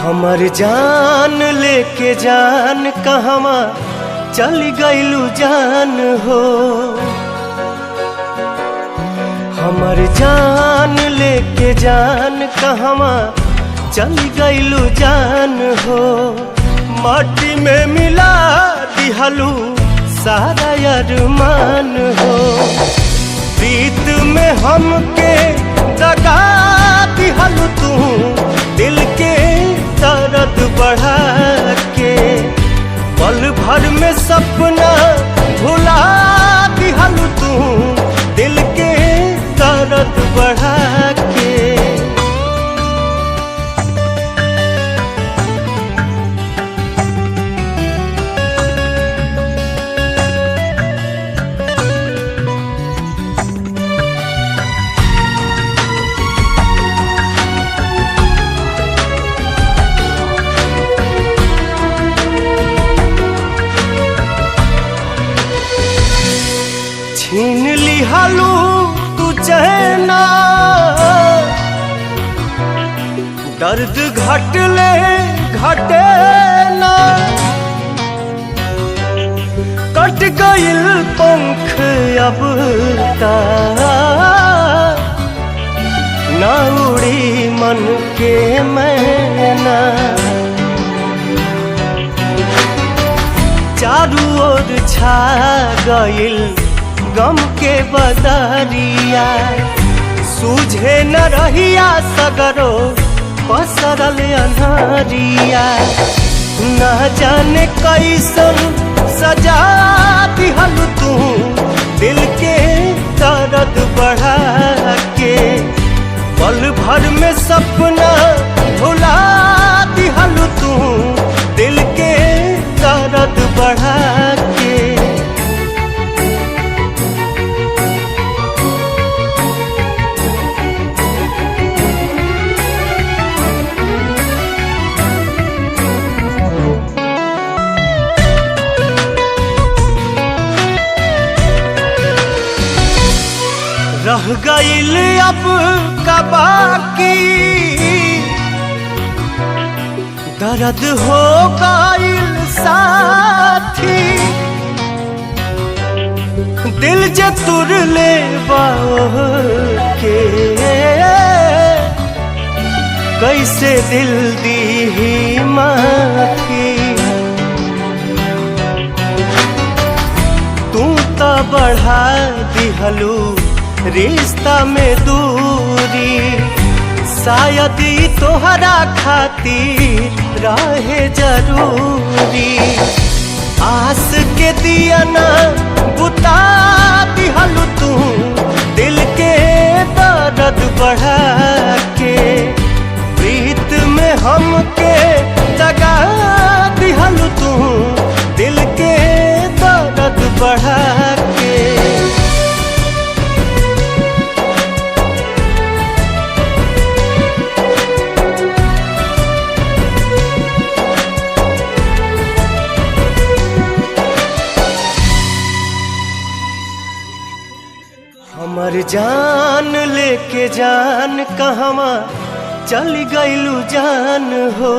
हमर जान लेके जान कहवा चल गइलू जान हो। हमर जान लेके जान कहवा चल गइलू जान हो। माटी में मिला दिहलू सारा अरमान हो। प्रीत में हमके दगा दिहलू तू दिल के दर्द बढ़ा के। पल भर में सपना भुला दिहलू तू दिल के दर्द बढ़ा के। छीन लिहलू तू चैना दर्द घटले घटे ना। कट गइल पंख अब ता ना उड़ी मन के मैना। चारू ओर छा गइल गम के बदरिया। सूझे न रहिया सगरो पसरल अन्हरिया। न जाने कैसन सजा दिहलू तू दिल के दर्द बढ़ा के। पल भर में सपना भुला दिहलू तू दिल के दर्द बढ़ा के। रह गइल अब का बाकी दर्द हो गइल साथी। दिल जे तुर ले के कैसे दिल दी माखी। तू तो बढ़ा दिहलू रिश्ता में दूरी। शायद तोहरा खातिर रहे जरूरी। आस के दिया ना बुता दिहलू तू दिल के दर्द बढ़ा के। प्रीत में हमके दगा दिहलू तू दिल के दर्द बढ़ा के। हमर जान लेके जान कहवा चल गइलू जान हो।